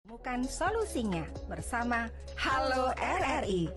Temukan solusinya bersama Halo RRI.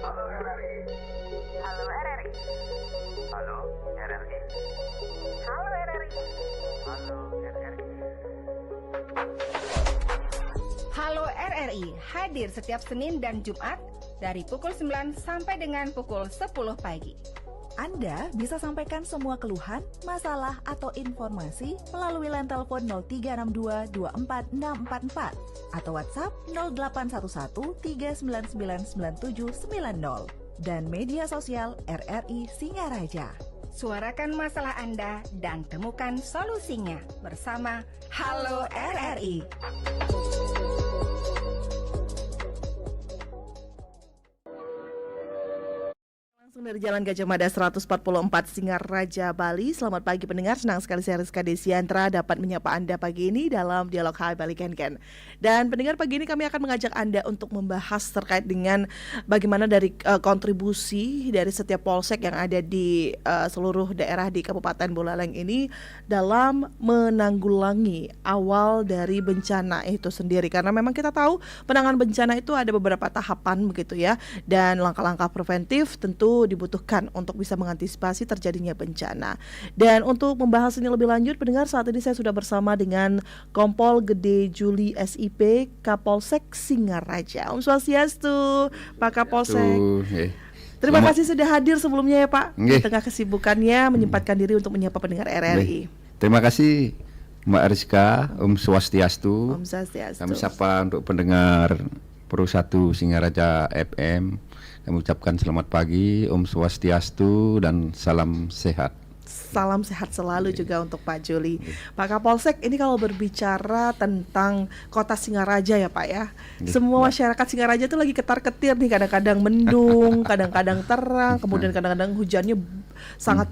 Halo RRI. Halo RRI. Halo RRI. Halo RRI. Halo RRI hadir setiap Senin dan Jumat dari pukul 9 sampai dengan pukul 10 pagi. Anda bisa sampaikan semua keluhan, masalah, atau informasi melalui line telepon 0362 24644 atau WhatsApp 0811 399 9790 dan media sosial RRI Singaraja. Suarakan masalah Anda dan temukan solusinya bersama Halo RRI. Langsung dari Jalan Gajah Mada 144 Singaraja, Bali. Selamat pagi pendengar, senang sekali saya Rizka Desiantra dapat menyapa Anda pagi ini dalam Dialog Hai Bali Ken. Dan pendengar, pagi ini kami akan mengajak Anda untuk membahas terkait dengan bagaimana dari kontribusi dari setiap polsek yang ada di seluruh daerah di Kabupaten Buleleng ini dalam menanggulangi awal dari bencana itu sendiri. Karena memang kita tahu penanganan bencana itu ada beberapa tahapan begitu ya, dan langkah-langkah preventif tentu dibutuhkan untuk bisa mengantisipasi terjadinya bencana. Dan untuk membahas ini lebih lanjut, pendengar, saat ini saya sudah bersama dengan Kompol Gede Juli SIP Kapolsek Singaraja. Om Swastiastu, Pak Kapolsek. Terima kasih sudah hadir sebelumnya ya Pak. Di tengah kesibukannya menyempatkan diri untuk menyapa pendengar RRI. Terima kasih Mbak Rizka, Om Swastiastu. Om Swastiastu. Kami sapa untuk pendengar Pro 1 Singaraja FM. Kami ucapkan selamat pagi, Om Swastiastu, dan salam sehat. Salam sehat selalu juga untuk Pak Juli. Pak Kapolsek, ini kalau berbicara tentang kota Singaraja ya Pak ya, semua masyarakat Singaraja itu lagi ketar-ketir nih, kadang-kadang mendung, kadang-kadang terang, kemudian kadang-kadang hujannya sangat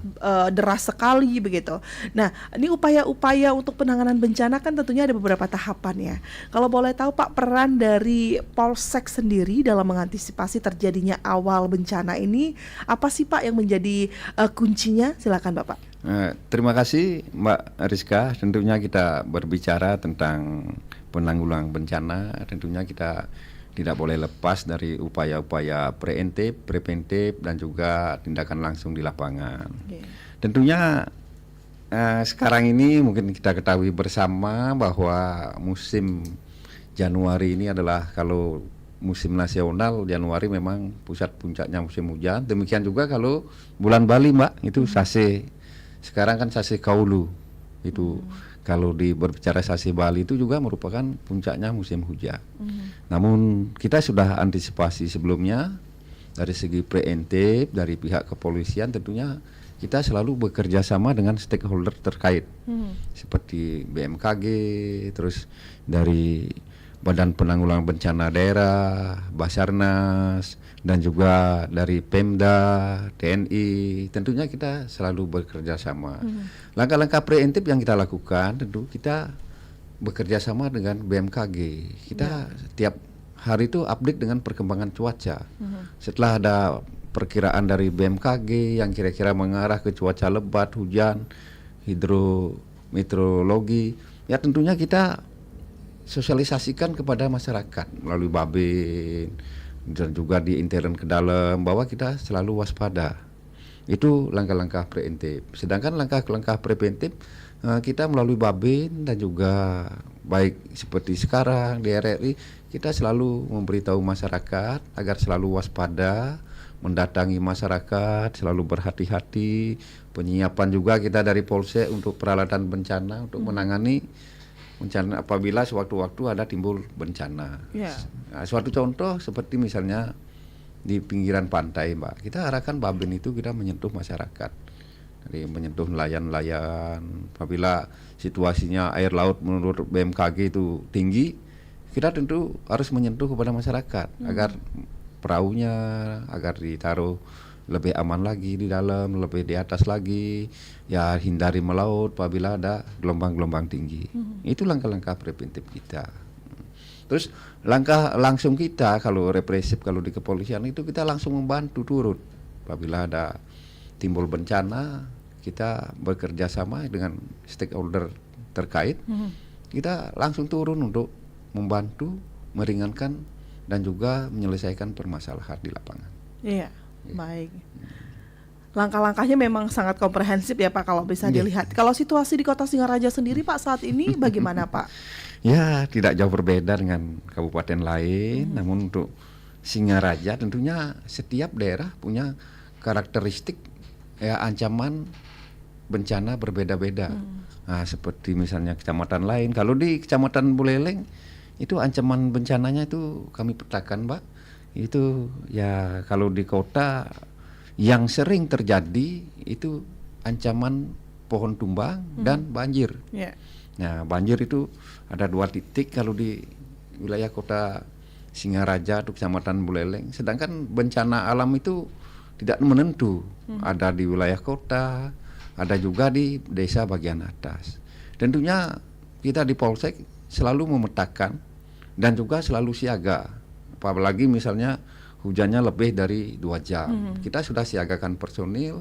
deras sekali begitu. Nah, ini upaya-upaya untuk penanganan bencana kan tentunya ada beberapa tahapan ya. Kalau boleh tahu Pak, peran dari Polsek sendiri dalam mengantisipasi terjadinya awal bencana ini apa sih Pak yang menjadi kuncinya? Silakan Bapak. Terima kasih Mbak Rizka. Tentunya kita berbicara tentang penanggulangan bencana, tentunya kita tidak boleh lepas dari upaya-upaya preventif, dan juga tindakan langsung di lapangan. Tentunya sekarang ini mungkin kita ketahui bersama bahwa musim Januari ini adalah, kalau musim nasional Januari memang pusat puncaknya musim hujan. Demikian juga kalau bulan Bali Mbak, itu Sase. Sekarang kan Sase Kaulu itu. Kalau berbicara Sase Bali itu juga merupakan puncaknya musim hujan. Namun kita sudah antisipasi sebelumnya dari segi preventif dari pihak kepolisian tentunya kita selalu bekerja sama dengan stakeholder terkait seperti BMKG, terus dari Badan Penanggulangan Bencana Daerah, Basarnas, dan juga dari Pemda, TNI. Tentunya kita selalu bekerja sama. Langkah-langkah preventif yang kita lakukan tentu kita bekerja sama dengan BMKG. Kita tiap hari itu update dengan perkembangan cuaca. Setelah ada perkiraan dari BMKG yang kira-kira mengarah ke cuaca lebat, hujan, hidrometeorologi, ya tentunya kita sosialisasikan kepada masyarakat melalui Babin dan juga di intern ke dalam bahwa kita selalu waspada. Itu langkah-langkah preventif. Sedangkan langkah-langkah preventif kita melalui Babin dan juga baik seperti sekarang di RRI kita selalu memberitahu masyarakat agar selalu waspada, mendatangi masyarakat, selalu berhati-hati. Penyiapan juga kita dari Polsek untuk peralatan bencana untuk menangani bencana apabila sewaktu-waktu ada timbul bencana. Nah, suatu contoh seperti misalnya di pinggiran pantai, Mbak, kita arahkan Babin itu kita menyentuh masyarakat, dari menyentuh nelayan-nelayan. Apabila situasinya air laut menurut BMKG itu tinggi, kita tentu harus menyentuh kepada masyarakat agar perahunya agar ditaruh lebih aman lagi di dalam, lebih di atas lagi, ya hindari melaut apabila ada gelombang-gelombang tinggi. Itu langkah-langkah preventif kita. Terus langkah langsung kita kalau represif, kalau di kepolisian itu kita langsung membantu turun apabila ada timbul bencana, kita bekerja sama dengan stakeholder terkait, kita langsung turun untuk membantu, meringankan dan juga menyelesaikan permasalahan di lapangan. Iya. Baik. Langkah-langkahnya memang sangat komprehensif ya Pak kalau bisa dilihat. Kalau situasi di Kota Singaraja sendiri Pak saat ini bagaimana Pak? Ya tidak jauh berbeda dengan kabupaten lain. Namun untuk Singaraja tentunya setiap daerah punya karakteristik ya ancaman bencana berbeda-beda. Nah, seperti misalnya kecamatan lain. Kalau di Kecamatan Buleleng itu ancaman bencananya itu kami petakan Pak. Itu ya kalau di kota yang sering terjadi itu ancaman pohon tumbang dan banjir. Nah banjir itu ada 2 titik kalau di wilayah Kota Singaraja atau Kecamatan Buleleng. Sedangkan bencana alam itu tidak menentu. Ada di wilayah kota, ada juga di desa bagian atas. Tentunya kita di Polsek selalu memetakan dan juga selalu siaga. Apalagi misalnya hujannya lebih dari 2 jam. Kita sudah siagakan personil,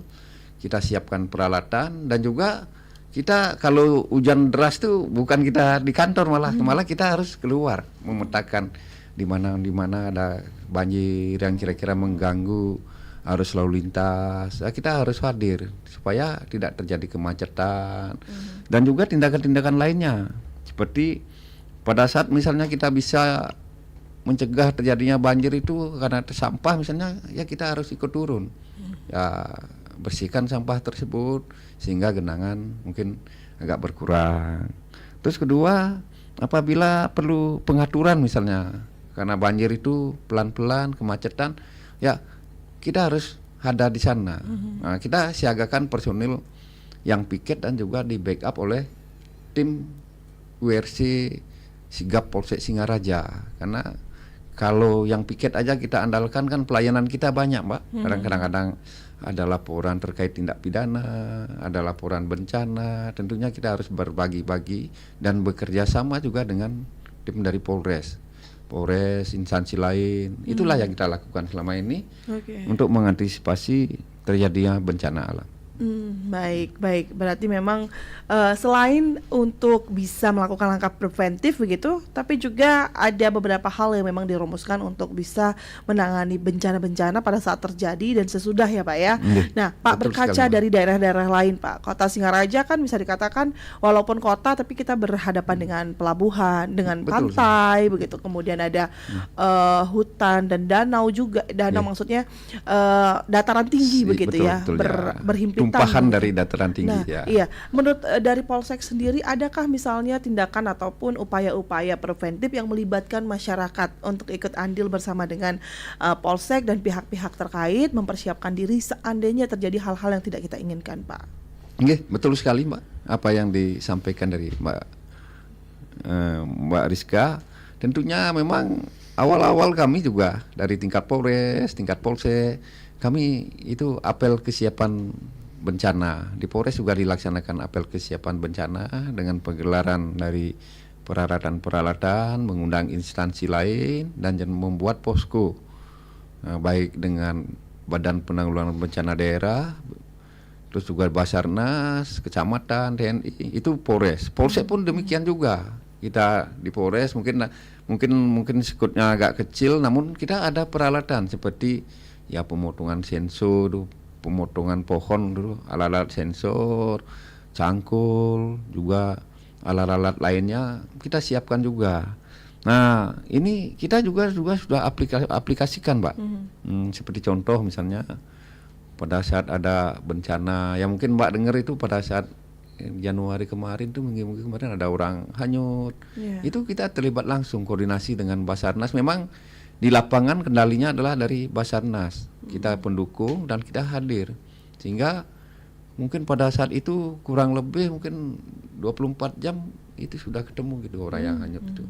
kita siapkan peralatan dan juga kita kalau hujan deras tuh bukan kita di kantor malah kita harus keluar memetakan di mana ada banjir yang kira-kira mengganggu arus lalu lintas. Kita harus hadir supaya tidak terjadi kemacetan dan juga tindakan-tindakan lainnya seperti pada saat misalnya kita bisa mencegah terjadinya banjir itu karena sampah misalnya ya kita harus ikut turun ya bersihkan sampah tersebut sehingga genangan mungkin agak berkurang. Terus kedua apabila perlu pengaturan misalnya karena banjir itu pelan-pelan kemacetan ya kita harus ada di sana. Nah, kita siagakan personil yang piket dan juga di backup oleh tim WRC Sigap Polsek Singaraja karena kalau yang piket aja kita andalkan kan pelayanan kita banyak Mbak. Kadang-kadang ada laporan terkait tindak pidana, ada laporan bencana. Tentunya kita harus berbagi-bagi dan bekerja sama juga dengan tim dari Polres, instansi lain. Itulah yang kita lakukan selama ini untuk mengantisipasi terjadinya bencana alam. Baik. Berarti memang selain untuk bisa melakukan langkah preventif begitu, tapi juga ada beberapa hal yang memang dirumuskan untuk bisa menangani bencana-bencana pada saat terjadi dan sesudah ya Pak ya. Nah Pak, berkaca dari daerah-daerah lain Pak, Kota Singaraja kan bisa dikatakan walaupun kota tapi kita berhadapan dengan pelabuhan, dengan pantai begitu, kemudian ada hutan dan danau juga, maksudnya dataran tinggi begitu ya, berhimpit tumpahan mungkin. dari dataran tinggi Nah, ya. iya. Menurut dari Polsek sendiri, adakah misalnya tindakan ataupun upaya-upaya preventif yang melibatkan masyarakat untuk ikut andil bersama dengan Polsek dan pihak-pihak terkait mempersiapkan diri seandainya terjadi hal-hal yang tidak kita inginkan, Pak? Nggih, betul sekali Mbak. Apa yang disampaikan dari Mbak Rizka, tentunya memang awal-awal kami juga dari tingkat Polres, tingkat Polsek, kami itu apel kesiapan bencana. Di Polres juga dilaksanakan apel kesiapan bencana dengan penggelaran dari peralatan-peralatan, mengundang instansi lain dan membuat posko, baik dengan Badan Penanggulangan Bencana Daerah, terus juga Basarnas, Kecamatan, TNI, itu Polres. Polsek pun demikian juga. Kita di Polres mungkin sekutnya agak kecil, namun kita ada peralatan seperti ya pemotongan sensor, pemotongan pohon dulu, alat-alat sensor, cangkul, juga alat-alat lainnya kita siapkan juga. Nah, ini kita juga sudah aplikasikan, Mbak. Seperti contoh misalnya pada saat ada bencana, ya mungkin Mbak dengar itu pada saat Januari kemarin tuh, mungkin kemarin ada orang hanyut. Itu kita terlibat langsung koordinasi dengan Basarnas. Memang di lapangan kendalinya adalah dari Basarnas. Kita pendukung dan kita hadir. Sehingga mungkin pada saat itu kurang lebih mungkin 24 jam itu sudah ketemu gitu orang yang hanyut itu.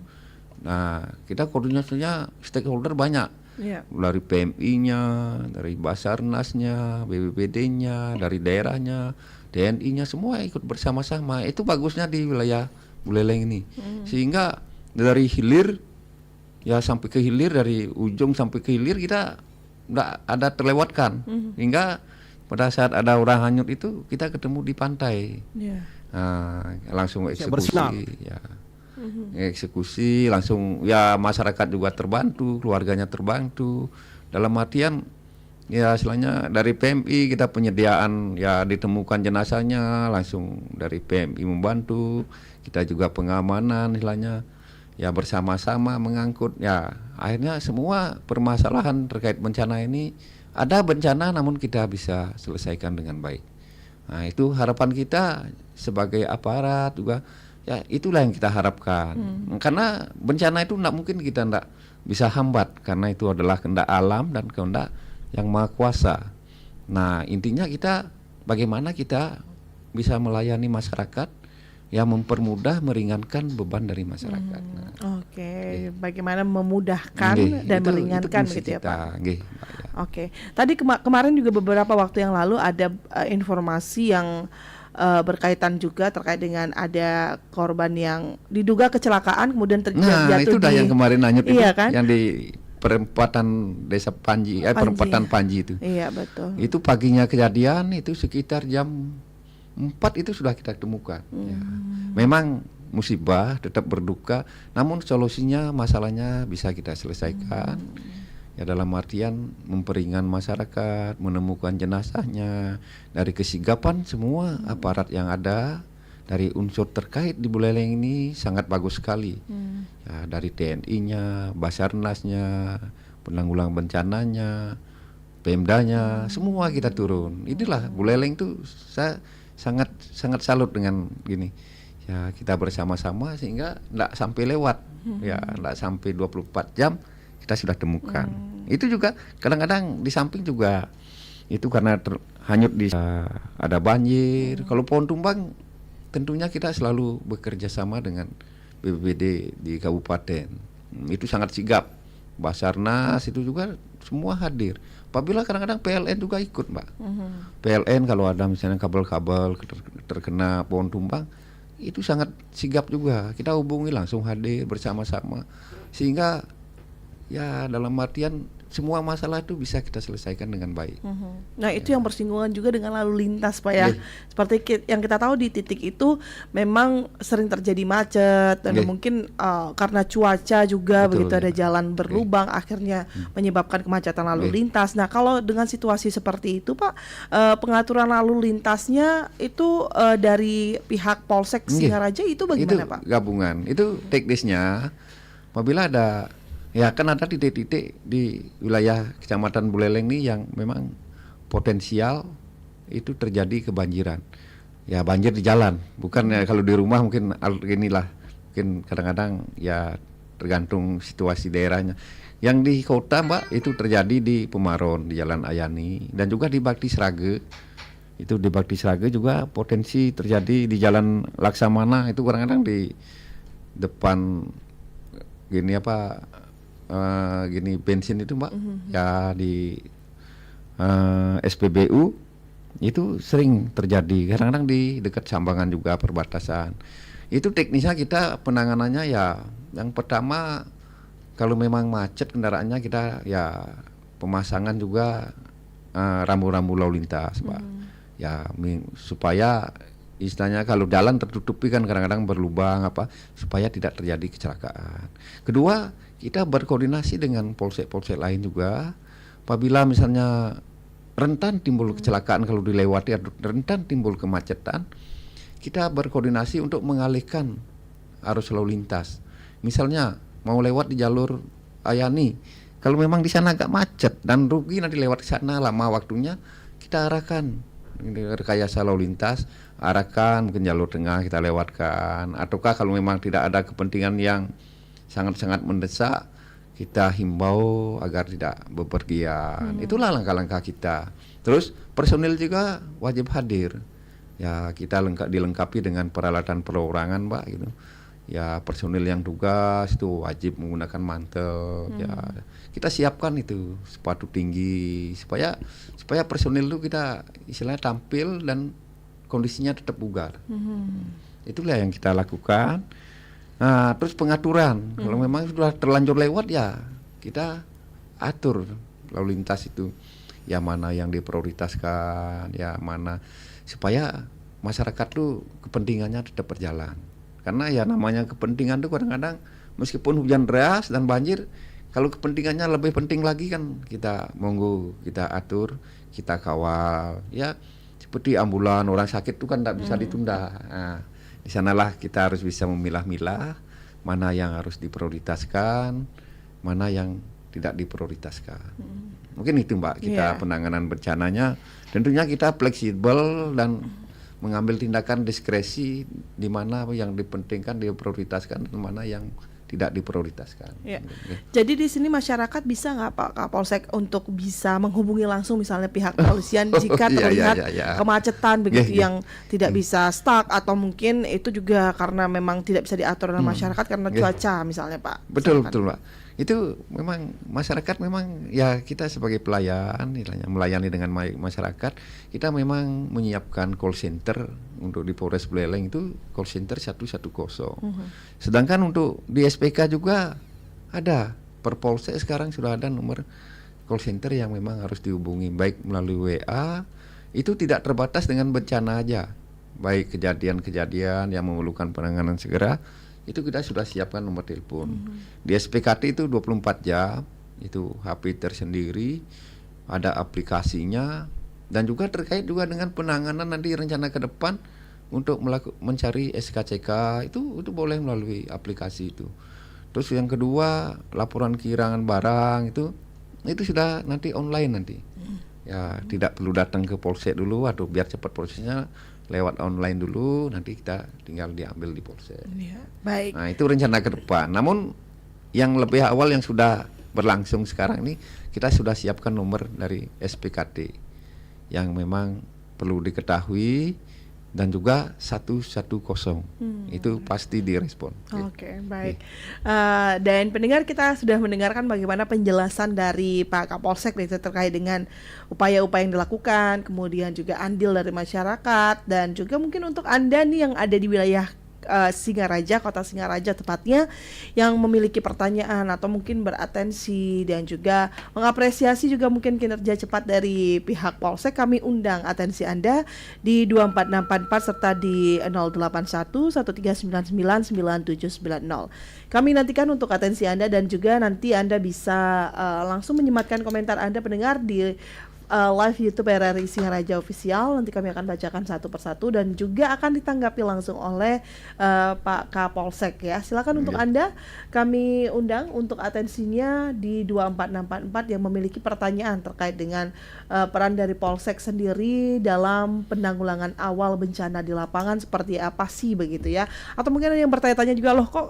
Nah, kita koordinasinya stakeholder banyak. Dari PMI-nya, dari Basarnas-nya, BPBD-nya, dari daerahnya, TNI-nya, semua ikut bersama-sama. Itu bagusnya di wilayah Buleleng ini. Sehingga dari hilir ya sampai ke hilir, dari ujung sampai ke hilir kita nggak ada terlewatkan. Hingga pada saat ada orang hanyut itu kita ketemu di pantai. Nah, langsung eksekusi ya. Eksekusi langsung, ya masyarakat juga terbantu, keluarganya terbantu. Dalam artian ya istilahnya dari PMI kita penyediaan, ya ditemukan jenazahnya langsung dari PMI membantu, kita juga pengamanan istilahnya, ya bersama-sama mengangkut. Ya akhirnya semua permasalahan terkait bencana ini, ada bencana namun kita bisa selesaikan dengan baik. Nah, itu harapan kita sebagai aparat juga. Ya itulah yang kita harapkan. Karena bencana itu tidak mungkin kita tidak bisa hambat, karena itu adalah kehendak alam dan kehendak yang maha kuasa. Nah intinya kita bagaimana kita bisa melayani masyarakat, yang mempermudah, meringankan beban dari masyarakat. Bagaimana memudahkan dan meringankan gitu ya Pak. Tadi kemarin juga beberapa waktu yang lalu ada informasi yang berkaitan juga terkait dengan ada korban yang diduga kecelakaan kemudian terjatuh itu dah yang kemarin hanyut itu, kan? Yang di perempatan Desa Panji, perempatan Panji itu. Iya betul. Itu paginya kejadian itu sekitar jam 4 itu sudah kita temukan. Ya. Memang musibah, tetap berduka, namun solusinya, masalahnya bisa kita selesaikan. Ya dalam artian memperingan masyarakat, menemukan jenazahnya, dari kesigapan semua aparat yang ada, dari unsur terkait di Buleleng ini sangat bagus sekali. Ya, dari TNI-nya, Basarnas-nya, penanggulangan bencananya, Pemdanya, semua kita turun. Itulah Buleleng tuh saya sangat salut dengan gini. Ya kita bersama-sama sehingga enggak sampai lewat. Ya enggak sampai 24 jam kita sudah temukan. Itu juga kadang-kadang di samping juga itu karena hanyut di ada banjir. Kalau pohon tumbang tentunya kita selalu bekerja sama dengan BPBD di kabupaten. Itu sangat sigap. Basarnas itu juga semua hadir. Apabila kadang-kadang PLN juga ikut, Mbak. PLN kalau ada misalnya kabel-kabel terkena pohon tumbang, itu sangat sigap juga. Kita hubungi langsung hadir bersama-sama. Sehingga ya dalam artian semua masalah itu bisa kita selesaikan dengan baik. Nah itu yang bersinggungan juga dengan lalu lintas Pak ya. Seperti yang kita tahu di titik itu memang sering terjadi macet dan mungkin karena cuaca juga. Betul, begitu ada jalan berlubang akhirnya menyebabkan kemacetan lalu lintas. Nah kalau dengan situasi seperti itu Pak, pengaturan lalu lintasnya itu dari pihak Polsek Singaraja itu bagaimana itu Pak? Gabungan, itu teknisnya apabila ada, ya kan ada titik-titik di wilayah Kecamatan Buleleng ini yang memang potensial itu terjadi kebanjiran. Ya banjir di jalan, bukan ya kalau di rumah mungkin inilah, mungkin kadang-kadang ya tergantung situasi daerahnya. Yang di kota Mbak itu terjadi di Pemaron, di Jalan Ayani, dan juga di Bakti Srage. Itu di Bakti Srage juga potensi terjadi di Jalan Laksamana, itu kadang-kadang di depan gini gini bensin itu Mbak, ya di SPBU itu sering terjadi, kadang-kadang di dekat Sambangan juga perbatasan. Itu teknisnya kita penanganannya ya, yang pertama kalau memang macet kendaraannya kita ya pemasangan juga rambu-rambu lalu lintas Pak. Ya supaya istilahnya kalau jalan tertutupi kan kadang-kadang berlubang supaya tidak terjadi kecelakaan. Kedua, kita berkoordinasi dengan polsek-polsek lain juga. Apabila misalnya rentan timbul kecelakaan kalau dilewati atau rentan timbul kemacetan, kita berkoordinasi untuk mengalihkan arus lalu lintas. Misalnya mau lewat di jalur Ayani, kalau memang di sana agak macet dan rugi nanti lewat ke sana lama waktunya, kita arahkan rekayasa lalu lintas, arahkan mungkin jalur tengah kita lewatkan, ataukah kalau memang tidak ada kepentingan yang sangat-sangat mendesak, kita himbau agar tidak bepergian. Itulah langkah-langkah kita. Terus personil juga wajib hadir. Ya kita dilengkapi dengan peralatan perorangan Mbak gitu. Ya personil yang tugas itu wajib menggunakan mantel. Ya kita siapkan itu sepatu tinggi supaya personil itu kita istilahnya tampil dan kondisinya tetap bugar. Itulah yang kita lakukan. Nah, terus pengaturan, kalau memang sudah terlanjur lewat ya kita atur lalu lintas itu, ya mana yang diprioritaskan, ya mana, supaya masyarakat tuh kepentingannya tetap berjalan. Karena ya namanya kepentingan tuh kadang-kadang meskipun hujan deras dan banjir, kalau kepentingannya lebih penting lagi kan kita monggo kita atur, kita kawal, ya seperti ambulan orang sakit tuh kan tidak bisa ditunda. Nah, di sanalah kita harus bisa memilah-milah mana yang harus diprioritaskan, mana yang tidak diprioritaskan. Mungkin itu Mbak, kita penanganan bencananya. Tentunya kita fleksibel dan mengambil tindakan diskresi di mana yang dipentingkan, diprioritaskan, dan mana yang tidak diprioritaskan. Ya. Jadi di sini masyarakat bisa nggak Pak Kapolsek untuk bisa menghubungi langsung misalnya pihak kepolisian jika terlihat kemacetan begitu yang tidak bisa stuck, atau mungkin itu juga karena memang tidak bisa diatur oleh masyarakat karena cuaca misalnya Pak. Betul Pak. Itu memang masyarakat memang ya kita sebagai pelayan melayani dengan masyarakat, kita memang menyiapkan call center untuk di Polres Buleleng itu call center 110. Sedangkan untuk di SPK juga ada, per polsek sekarang sudah ada nomor call center yang memang harus dihubungi baik melalui WA, itu tidak terbatas dengan bencana aja, baik kejadian-kejadian yang memerlukan penanganan segera, itu kita sudah siapkan nomor telepon. Di SPKT itu 24 jam, itu HP tersendiri, ada aplikasinya, dan juga terkait juga dengan penanganan nanti rencana ke depan untuk mencari SKCK itu boleh melalui aplikasi itu. Terus yang kedua, laporan kehilangan barang itu sudah nanti online nanti. Ya tidak perlu datang ke polsek dulu, atau biar cepat prosesnya lewat online dulu, nanti kita tinggal diambil di polsek. Baik. Nah itu rencana ke depan. Namun yang lebih awal yang sudah berlangsung sekarang ini, kita sudah siapkan nomor dari SPKT yang memang perlu diketahui, dan juga 110 itu pasti direspon. Oke, baik. Dan pendengar, kita sudah mendengarkan bagaimana penjelasan dari Pak Kapolsek terkait dengan upaya-upaya yang dilakukan, kemudian juga andil dari masyarakat, dan juga mungkin untuk Anda nih yang ada di wilayah Singaraja, kota Singaraja tepatnya, yang memiliki pertanyaan atau mungkin beratensi dan juga mengapresiasi juga mungkin kinerja cepat dari pihak Polsek, kami undang atensi Anda di 24644 serta di 081 1399 9790. Kami nantikan untuk atensi Anda, dan juga nanti Anda bisa langsung menyematkan komentar Anda pendengar di live YouTube RRI Singaraja Official. Nanti kami akan bacakan satu persatu dan juga akan ditanggapi langsung oleh Pak Kapolsek ya. Silakan untuk Anda, kami undang untuk atensinya di 24644 yang memiliki pertanyaan terkait dengan peran dari Polsek sendiri dalam penanggulangan awal bencana di lapangan seperti apa sih begitu ya. Atau mungkin ada yang bertanya-tanya juga, loh kok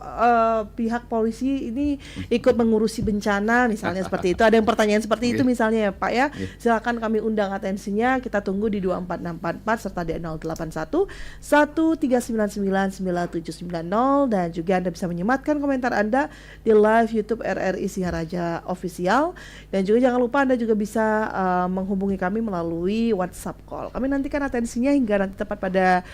pihak polisi ini ikut mengurusi bencana misalnya seperti itu. Ada yang pertanyaan seperti itu misalnya ya Pak ya. Silakan kami undang atensinya, kita tunggu di 24644 serta di 081 1399 9790 dan juga Anda bisa menyematkan komentar Anda di live YouTube RRI Singaraja Official dan juga jangan lupa Anda juga bisa menghubungi kami melalui WhatsApp call. Kami nantikan atensinya hingga nanti tepat pada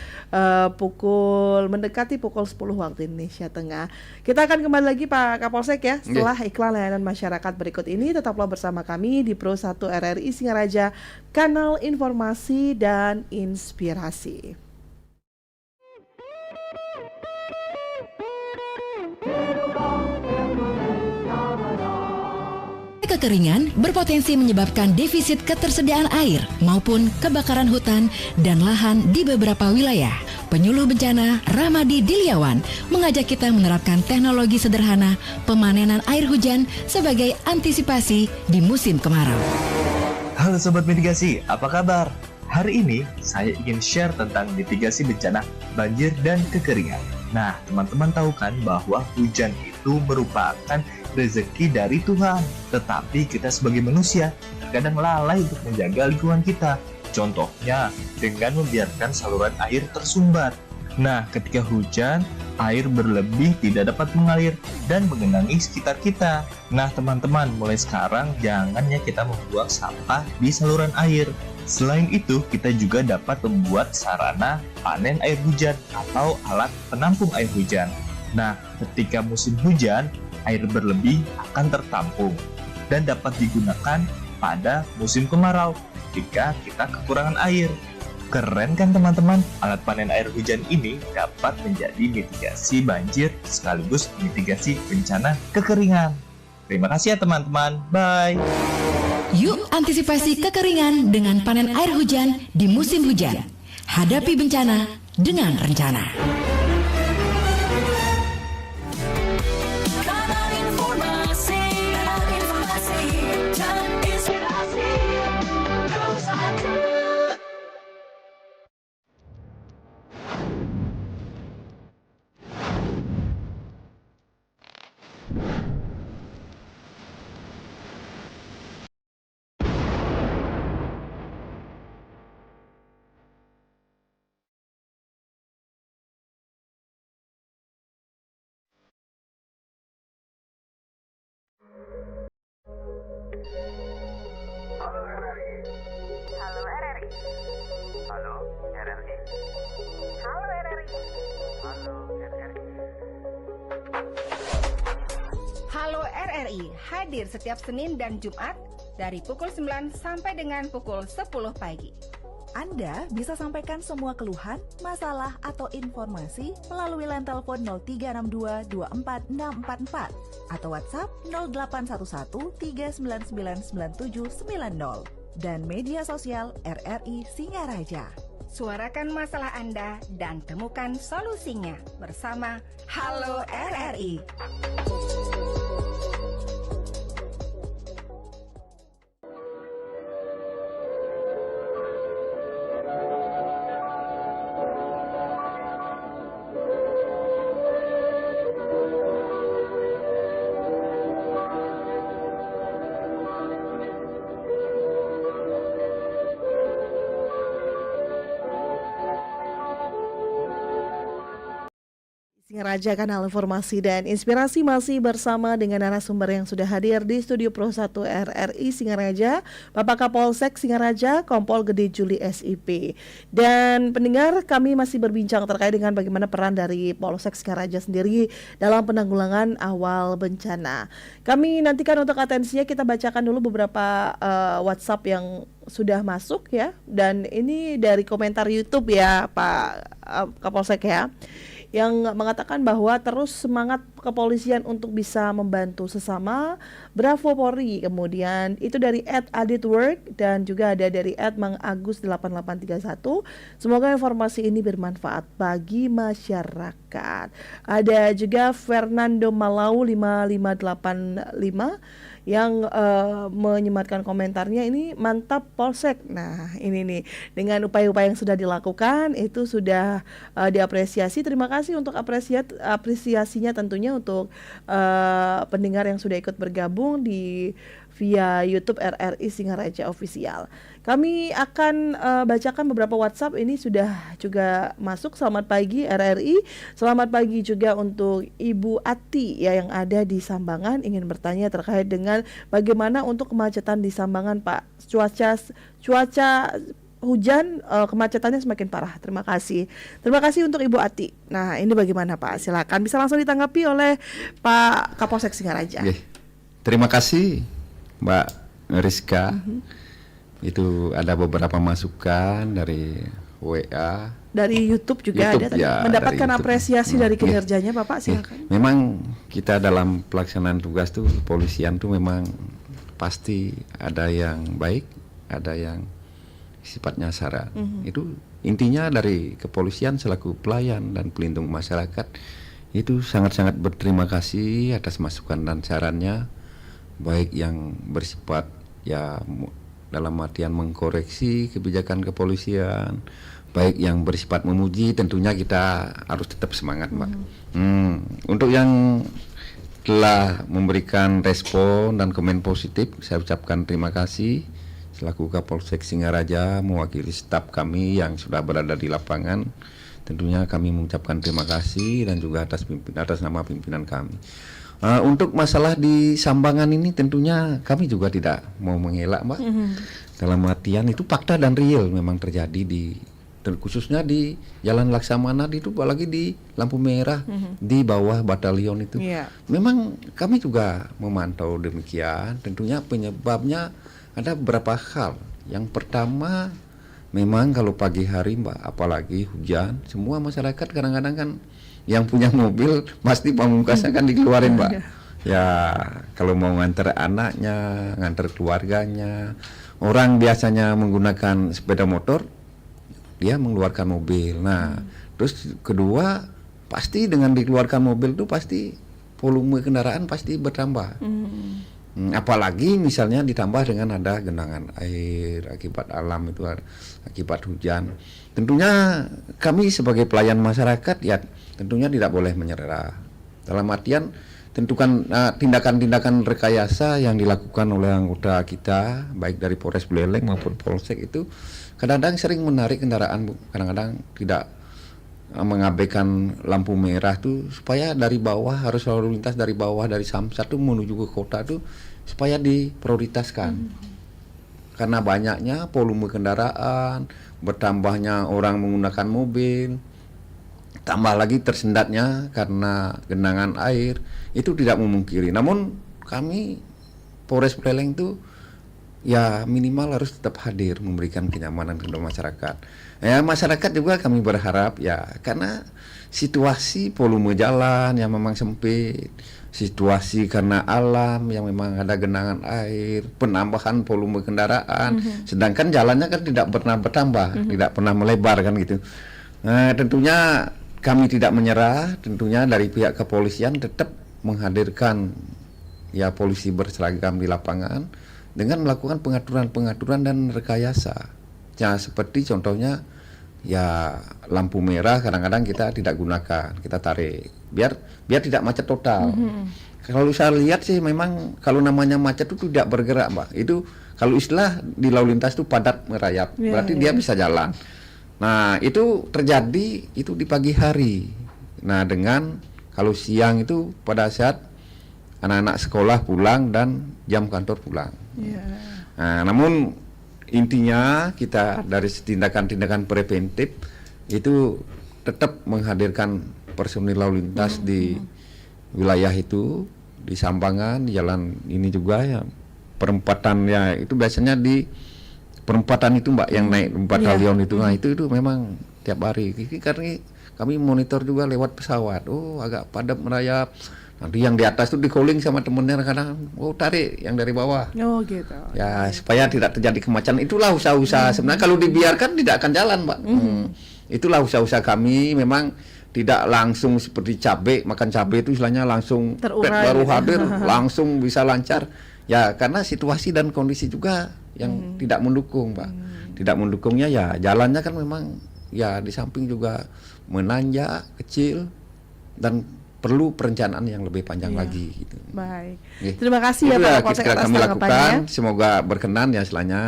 mendekati pukul 10 waktu Indonesia Tengah. Kita akan kembali lagi Pak Kapolsek ya setelah iklan layanan masyarakat berikut ini. Tetaplah bersama kami di Pro 1 RRI Singaraja, kanal informasi dan inspirasi. Kekeringan berpotensi menyebabkan defisit ketersediaan air maupun kebakaran hutan dan lahan di beberapa wilayah. Penyuluh bencana Ramadi Diliawan mengajak kita menerapkan teknologi sederhana pemanenan air hujan sebagai antisipasi di musim kemarau. Halo Sobat Mitigasi, apa kabar? Hari ini saya ingin share tentang mitigasi bencana banjir dan kekeringan. Nah, teman-teman tahu kan bahwa hujan itu merupakan rezeki dari Tuhan. Tetapi kita sebagai manusia terkadang lalai untuk menjaga lingkungan kita. Contohnya dengan membiarkan saluran air tersumbat. Nah, ketika hujan, air berlebih tidak dapat mengalir dan menggenangi sekitar kita. Nah, teman-teman, mulai sekarang jangan ya kita membuang sampah di saluran air. Selain itu, kita juga dapat membuat sarana panen air hujan atau alat penampung air hujan. Nah, ketika musim hujan, air berlebih akan tertampung dan dapat digunakan pada musim kemarau ketika kita kekurangan air. Keren kan teman-teman? Alat panen air hujan ini dapat menjadi mitigasi banjir sekaligus mitigasi bencana kekeringan. Terima kasih ya teman-teman. Bye. Yuk antisipasi kekeringan dengan panen air hujan di musim hujan. Hadapi bencana dengan rencana. Halo RRI. Halo RRI. Halo RRI. Halo RRI. Halo RRI. Halo RRI hadir setiap Senin dan Jumat dari pukul 9 sampai dengan pukul 10 pagi. Anda bisa sampaikan semua keluhan, masalah, atau informasi melalui line telepon 0362 24644 atau WhatsApp 0811 399 9790 dan media sosial RRI Singaraja. Suarakan masalah Anda dan temukan solusinya bersama Halo RRI. Singaraja, kanal informasi dan inspirasi, masih bersama dengan narasumber yang sudah hadir di studio Pro 1 RRI Singaraja, Bapak Kapolsek Singaraja, Kompol Gede Juli SIP. Dan pendengar, kami masih berbincang terkait dengan bagaimana peran dari Polsek Singaraja sendiri dalam penanggulangan awal bencana. Kami nantikan untuk atensinya, kita bacakan dulu beberapa WhatsApp yang sudah masuk ya. Dan ini dari komentar YouTube ya Pak Kapolsek ya, yang mengatakan bahwa terus semangat kepolisian untuk bisa membantu sesama. Bravo Polri. Kemudian itu dari @aditwork dan juga ada dari @mangagus8831. Semoga informasi ini bermanfaat bagi masyarakat. Ada juga Fernando Malau 5585 yang menyematkan komentarnya, ini mantap Polsek. Nah ini nih, dengan upaya-upaya yang sudah dilakukan itu sudah diapresiasi. Terima kasih untuk apresiasinya tentunya untuk pendengar yang sudah ikut bergabung di via YouTube RRI Singaraja Official. Kami akan bacakan beberapa WhatsApp, ini sudah juga masuk. Selamat pagi RRI, selamat pagi juga untuk Ibu Ati ya yang ada di Sambangan, ingin bertanya terkait dengan bagaimana untuk kemacetan di Sambangan Pak. Cuaca hujan, kemacetannya semakin parah. Terima kasih untuk Ibu Ati. Nah ini bagaimana Pak? Silakan bisa langsung ditanggapi oleh Pak Kapolsek Singaraja. Oke. Terima kasih Mbak Rizka. Itu ada beberapa masukan dari WA, dari YouTube juga ada tadi. ya, Mendapatkan dari apresiasi dari kinerjanya Bapak, silakan. Memang kita dalam pelaksanaan tugas tuh kepolisian tuh memang pasti ada yang baik, ada yang sifatnya syarat. Itu intinya dari kepolisian selaku pelayan dan pelindung masyarakat itu sangat-sangat berterima kasih atas masukan dan sarannya, baik yang bersifat ya dalam artian mengkoreksi kebijakan kepolisian, baik yang bersifat memuji, tentunya kita harus tetap semangat Mbak. Untuk yang telah memberikan respon dan komen positif, saya ucapkan terima kasih selaku Kapolsek Singaraja mewakili staf kami yang sudah berada di lapangan. Tentunya kami mengucapkan terima kasih dan juga atas nama pimpinan kami. Untuk masalah di Sambangan ini tentunya kami juga tidak mau mengelak Mbak. Dalam artian itu fakta dan real memang terjadi khususnya di Jalan Laksamana itu, apalagi di lampu merah di bawah batalion itu. Memang kami juga memantau demikian. Tentunya penyebabnya ada beberapa hal. Yang pertama memang kalau pagi hari Mbak, apalagi hujan, semua masyarakat kadang-kadang kan yang punya mobil pasti pamungkasnya kan dikeluarin Mbak. Ya kalau mau nganter anaknya, nganter keluarganya, orang biasanya menggunakan sepeda motor, dia mengeluarkan mobil. Nah terus kedua, pasti dengan dikeluarkan mobil itu pasti volume kendaraan pasti bertambah. Apalagi misalnya ditambah dengan ada genangan air akibat alam itu, akibat hujan. Tentunya kami sebagai pelayan masyarakat ya tentunya tidak boleh menyerah. Dalam artian tentukan tindakan-tindakan rekayasa yang dilakukan oleh anggota kita, baik dari Polres Buleleng maupun Polsek itu kadang-kadang sering menarik kendaraan, kadang-kadang tidak mengabaikan lampu merah tuh, supaya dari bawah harus lalu lintas dari bawah dari Samsat tuh menuju ke kota tuh supaya diprioritaskan. Karena banyaknya volume kendaraan, bertambahnya orang menggunakan mobil, tambah lagi tersendatnya karena genangan air, itu tidak memungkiri. Namun kami Polres Buleleng itu ya minimal harus tetap hadir memberikan kenyamanan kepada masyarakat. Ya masyarakat juga kami berharap ya, karena situasi volume jalan yang memang sempit, situasi karena alam yang memang ada genangan air, penambahan volume kendaraan, sedangkan jalannya kan tidak pernah bertambah, tidak pernah melebar kan gitu. Nah tentunya kami tidak menyerah, tentunya dari pihak kepolisian tetap menghadirkan ya polisi berseragam di lapangan dengan melakukan pengaturan dan rekayasa. Ya seperti contohnya ya lampu merah kadang-kadang kita tidak gunakan, kita tarik biar tidak macet total. Kalau saya lihat sih memang kalau namanya macet itu tidak bergerak Mbak. Itu kalau istilah di lalu lintas itu padat merayap, berarti dia bisa jalan. Nah itu terjadi itu di pagi hari. Nah dengan kalau siang itu pada saat anak-anak sekolah pulang dan jam kantor pulang. Nah, namun intinya kita dari tindakan-tindakan preventif itu tetap menghadirkan personil lalu lintas di wilayah itu, di Sambangan, di jalan ini juga ya perempatannya itu biasanya di perempatan itu Mbak yang naik batalion itu. Nah itu memang tiap hari. Karena kami monitor juga lewat pesawat. Oh agak padat merayap. Nanti yang di atas tuh di calling sama temennya kadang, oh tarik yang dari bawah. Oh gitu. Ya supaya tidak terjadi kemacetan. Itulah usaha-usaha. Sebenarnya kalau dibiarkan tidak akan jalan, Mbak. Itulah usaha-usaha kami. Memang tidak langsung seperti cabai, makan cabai itu istilahnya langsung Terurai baru gitu. hadir langsung bisa lancar. Ya karena situasi dan kondisi juga yang tidak mendukung, Pak. Tidak mendukungnya ya jalannya kan memang ya di samping juga menanjak, kecil dan perlu perencanaan yang lebih panjang lagi gitu. Baik. Nggih. Terima kasih ya Itu Pak ya Kapolsek kira-kira atas kami lakukan. tanggapannya. Semoga berkenan ya istilahnya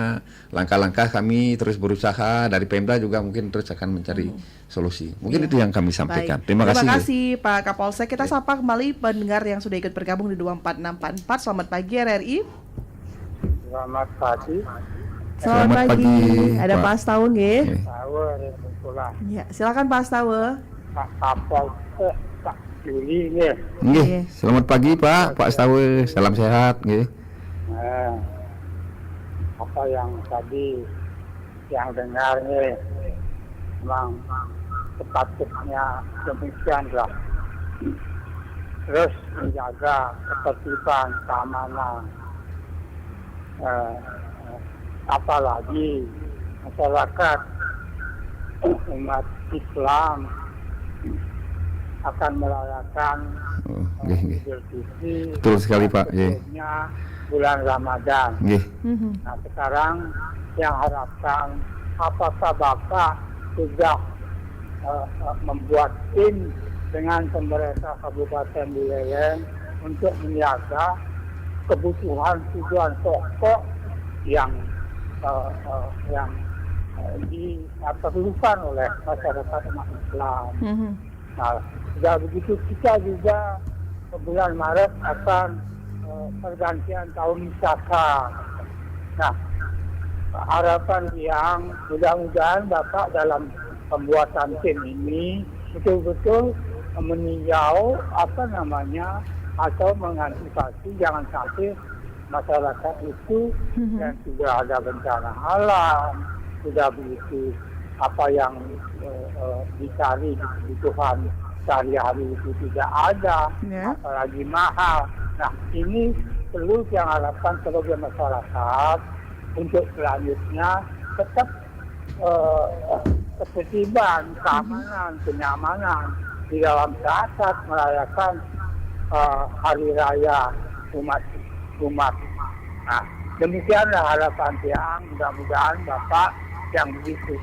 langkah-langkah kami terus berusaha dari Pemda juga mungkin terus akan mencari solusi. Mungkin itu yang kami sampaikan. Baik. Terima kasih. Pak Kapolsek. Kita sapa kembali pendengar yang sudah ikut bergabung di 24644. Selamat pagi RRI. Selamat pagi. Selamat pagi, Ada Pak. Pak Astawa nggih. Oke. Saya dari Bengkulan. Ya, silakan Pak Astawa. Pak Kapol, Pak Juli nih. Nggih, selamat pagi Pak Astawa. Salam sehat nggih. Apa yang tadi yang dengar nih memang sepatutnya demikian lah. Terus menjaga ketertiban, keamanan. Apalagi masyarakat umat Islam akan merayakan Oh, nggih. Idul Fitri. Betul sekali, Pak. Nggih. Sebelumnya bulan Ramadan. Nggih. Nah sekarang yang harapkan apakah Bapak sudah membuat tim dengan pemerintah Kabupaten Buleleng untuk menjaga kebutuhan tujuan pokok yang diperlukan oleh masyarakat umat Islam. Nah, sudah begitu kita juga bulan Maret akan pergantian tahun Saka. Nah, harapan yang mudah-mudahan Bapak dalam pembuatan tim ini betul-betul meninjau atau mengantisipasi jangan sampai masyarakat itu yang sudah ada bencana alam, sudah begitu apa yang dicari kebutuhan sehari-hari itu tidak ada, apalagi mahal. Nah, ini perlu yang harapkan sebagai masyarakat untuk selanjutnya tetap ketertiban, keamanan, kenyamanan di dalam saat merayakan hari raya umat. Nah, demikianlah harapan yang mudah-mudahan Bapak yang begitu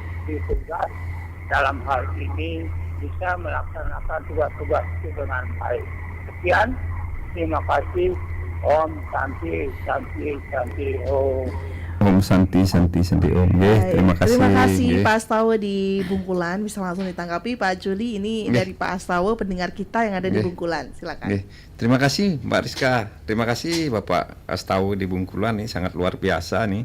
tugas dalam hal ini bisa melaksanakan tugas-tugas itu dengan baik. Sekian, terima kasih. Om Santi, Santi, Santi, Om. Om Santi Om. Nggih, terima kasih. Terima kasih Nggih. Pak Astawa di Bungkulan. Bisa langsung ditanggapi Pak Juli. Ini dari Pak Astawa, pendengar kita yang ada di Bungkulan. Silakan. Nggih. Terima kasih Mbak Rizka. Terima kasih Bapak Astawa di Bungkulan nih, sangat luar biasa nih.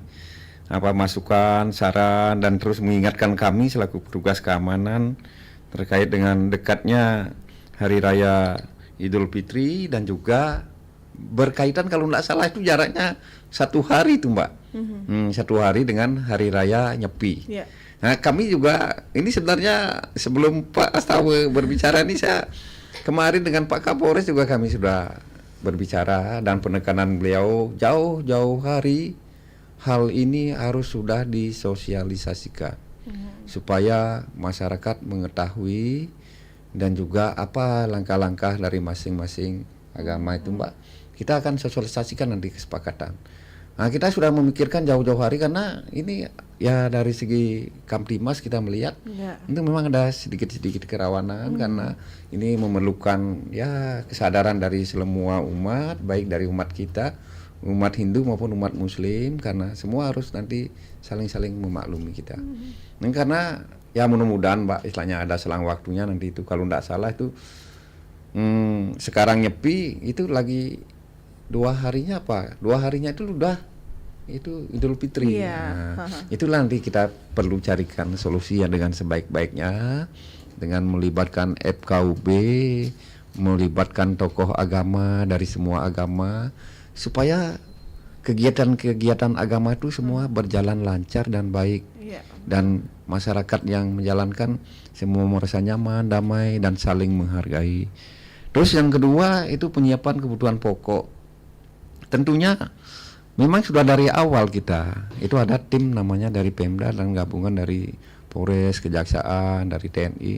Apa masukan, saran dan terus mengingatkan kami selaku petugas keamanan terkait dengan dekatnya Hari Raya Idul Fitri dan juga berkaitan kalau tidak salah itu jaraknya 1 hari itu Mbak. 1 hari dengan Hari Raya Nyepi. Yeah. Nah kami juga ini sebenarnya sebelum Pak Astawa berbicara ini saya kemarin dengan Pak Kapolres juga kami sudah berbicara dan penekanan beliau jauh-jauh hari hal ini harus sudah disosialisasikan supaya masyarakat mengetahui dan juga apa langkah-langkah dari masing-masing agama itu Mbak. Kita akan sosialisasikan nanti kesepakatan. Nah kita sudah memikirkan jauh-jauh hari karena ini ya dari segi Kamtimas kita melihat itu memang ada sedikit-sedikit kerawanan karena ini memerlukan ya kesadaran dari semua umat, baik dari umat kita, umat Hindu maupun umat Muslim, karena semua harus nanti saling-saling memaklumi kita. Dan karena ya mudah-mudahan Mbak istilahnya ada selang waktunya nanti itu kalau tidak salah itu sekarang Nyepi itu lagi 2 harinya apa? 2 harinya itu udah itu Idul Fitri. Nah, itulah nanti kita perlu carikan solusi yang dengan sebaik-baiknya dengan melibatkan FKUB, melibatkan tokoh agama dari semua agama supaya kegiatan-kegiatan agama itu semua berjalan lancar dan baik. Dan masyarakat yang menjalankan semua merasa nyaman, damai dan saling menghargai. Terus yang kedua itu penyiapan kebutuhan pokok. Tentunya memang sudah dari awal kita itu ada tim namanya dari Pemda dan gabungan dari Polres, Kejaksaan, dari TNI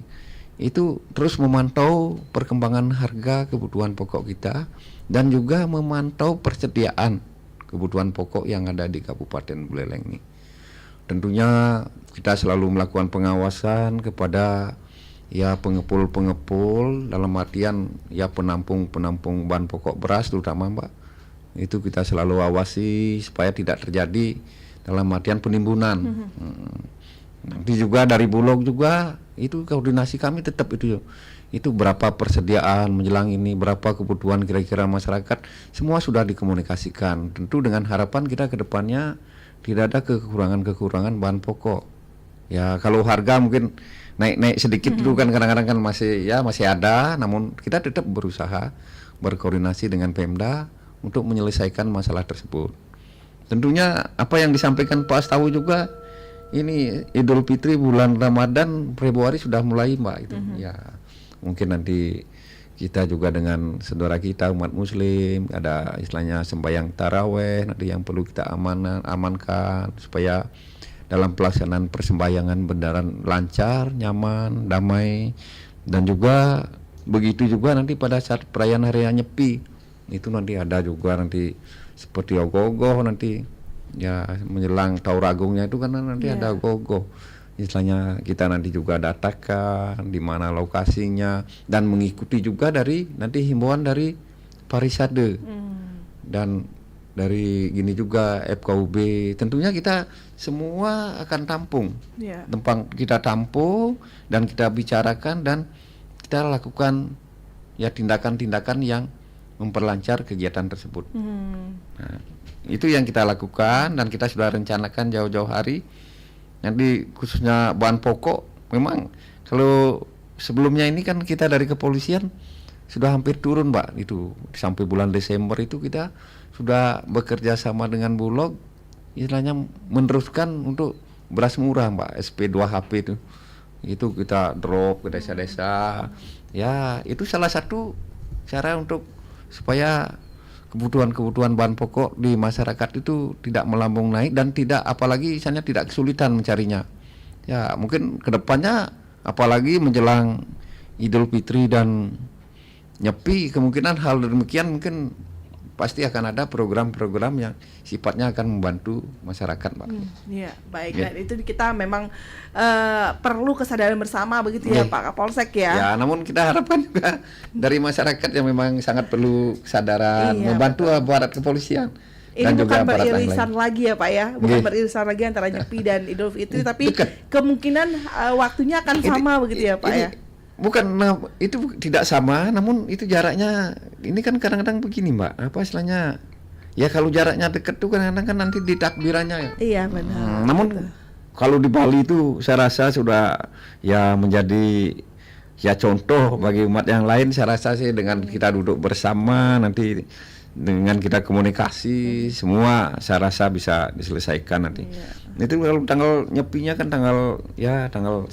itu terus memantau perkembangan harga kebutuhan pokok kita dan juga memantau persediaan kebutuhan pokok yang ada di Kabupaten Buleleng ini. Tentunya kita selalu melakukan pengawasan kepada ya pengepul dalam artian ya penampung bahan pokok beras terutama Mbak. Itu kita selalu awasi supaya tidak terjadi dalam artian penimbunan. Nanti juga dari Bulog juga itu koordinasi kami tetap itu berapa persediaan menjelang ini, berapa kebutuhan kira-kira masyarakat, semua sudah dikomunikasikan. Tentu dengan harapan kita ke depannya tidak ada kekurangan bahan pokok. Ya kalau harga mungkin naik sedikit dulu kan kadang-kadang kan masih ada, namun kita tetap berusaha berkoordinasi dengan Pemda untuk menyelesaikan masalah tersebut. Tentunya apa yang disampaikan Pak Astawa juga, ini Idul Fitri bulan Ramadan Februari sudah mulai Mbak itu. Ya mungkin nanti kita juga dengan saudara kita umat Muslim ada istilahnya sembahyang taraweh nanti yang perlu kita amankan supaya dalam pelaksanaan persembahyangan beneran lancar, nyaman, damai, dan juga begitu juga nanti pada saat perayaan Hari Raya Nyepi itu nanti ada juga nanti seperti ogoh-ogoh nanti ya menjelang Tauragungnya itu kan nanti ada ogoh-ogoh. Istilahnya kita nanti juga datakan di mana lokasinya dan mengikuti juga dari nanti himbauan dari Parisade dan dari gini juga FKUB. Tentunya kita semua akan tampung, tempat kita tampung dan kita bicarakan dan kita lakukan ya tindakan-tindakan yang memperlancar kegiatan tersebut. Nah, itu yang kita lakukan dan kita sudah rencanakan jauh-jauh hari. Nanti khususnya bahan pokok, memang kalau sebelumnya ini kan kita dari kepolisian sudah hampir turun Mbak, itu sampai bulan Desember itu kita sudah bekerja sama dengan Bulog, istilahnya meneruskan untuk beras murah Mbak, SP2HP itu kita drop ke desa-desa. Ya itu salah satu cara untuk supaya kebutuhan bahan pokok di masyarakat itu tidak melambung naik dan tidak apalagi misalnya tidak kesulitan mencarinya. Ya mungkin kedepannya apalagi menjelang Idul Fitri dan Nyepi kemungkinan hal demikian mungkin pasti akan ada program-program yang sifatnya akan membantu masyarakat, Pak. Iya, baik. Dan itu kita memang perlu kesadaran bersama begitu ya, Pak Kapolsek ya. Ya, namun kita harapkan juga dari masyarakat yang memang sangat perlu kesadaran membantu aparat kepolisian. Ini dan bukan juga beririsan lagi ya Pak ya, bukan beririsan lagi antara Nyepi dan Idul Fitri, tapi kemungkinan waktunya akan sama begitu ya Pak ya. Bukan, itu tidak sama, namun itu jaraknya, ini kan kadang-kadang begini Mbak, apa istilahnya, ya kalau jaraknya dekat tuh kadang-kadang kan nanti di takbirannya. Iya benar. Namun kalau di Bali itu saya rasa sudah ya menjadi ya contoh bagi umat yang lain, saya rasa sih dengan kita duduk bersama nanti dengan kita komunikasi semua saya rasa bisa diselesaikan nanti. Itu kalau tanggal Nyepinya kan tanggal 19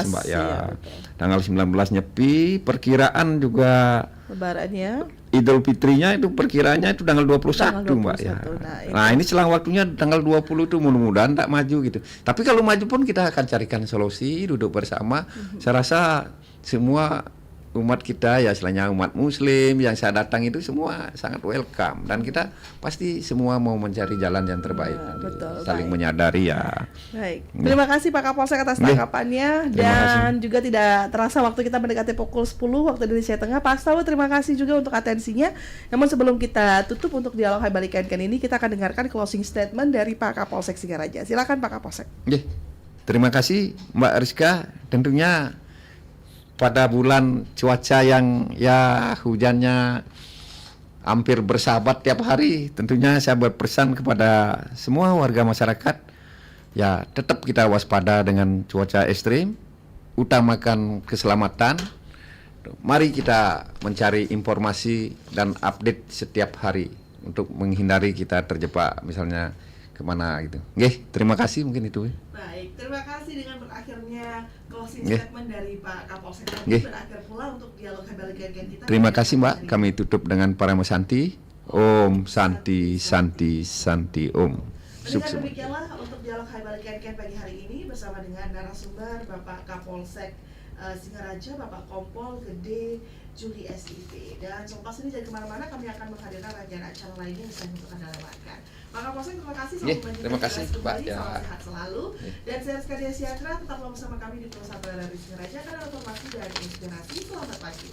Mbak ya. Tanggal 19 Nyepi, perkiraan juga Lebarannya Idul Fitrinya itu perkiraannya itu tanggal 21 Mbak ya. Nah, ini selang waktunya tanggal 20 itu mudah-mudahan tak maju gitu. Tapi kalau maju pun kita akan carikan solusi, duduk bersama. Saya rasa semua umat kita ya istilahnya umat Muslim yang saya datang itu semua sangat welcome dan kita pasti semua mau mencari jalan yang terbaik. Betul, saling menyadari ya. Baik. Terima kasih Pak Kapolsek atas tanggapannya dan juga tidak terasa waktu kita mendekati pukul 10 waktu Indonesia Tengah. Pak Astawa terima kasih juga untuk atensinya. Namun sebelum kita tutup untuk dialog Hai Balikan ini kita akan dengarkan closing statement dari Pak Kapolsek Singaraja. Silakan Pak Kapolsek. Terima kasih Mbak Rizka. Tentunya pada bulan cuaca yang ya hujannya hampir bersahabat tiap hari, tentunya saya berpesan kepada semua warga masyarakat ya tetap kita waspada dengan cuaca ekstrim, utamakan keselamatan. Mari kita mencari informasi dan update setiap hari untuk menghindari kita terjebak misalnya kemana gitu. Terima kasih mungkin itu. Baik. Terima kasih dengan berakhirnya closing Nggih. statement dari Pak Kapolsek tadi, Nggih. berakhir pula untuk dialog Balikan kita. Terima kasih Mbak, kami tutup dengan Paramo Santi. Om Santi Santi Santi Om. Dengan Sukses. demikianlah untuk dialog Balikan pagi hari ini bersama dengan narasumber Bapak Kapolsek Singaraja, Bapak Kompol Gede Juli SIP. Dan Sobat ini jangan kemana-mana, kami akan menghadirkan rangkaian acara lainnya yang saya untuk Anda lewatkan. Pak Kapolsek, terima kasih Nggih, selamat terima kasih, kembali, Mbak, ya. salam sehat selalu. Nggih. Dan saya Rizka Desiatra, tetaplah bersama kami di Pusat Dari Singaraja karena informasi dan inspirasi. Selamat pagi.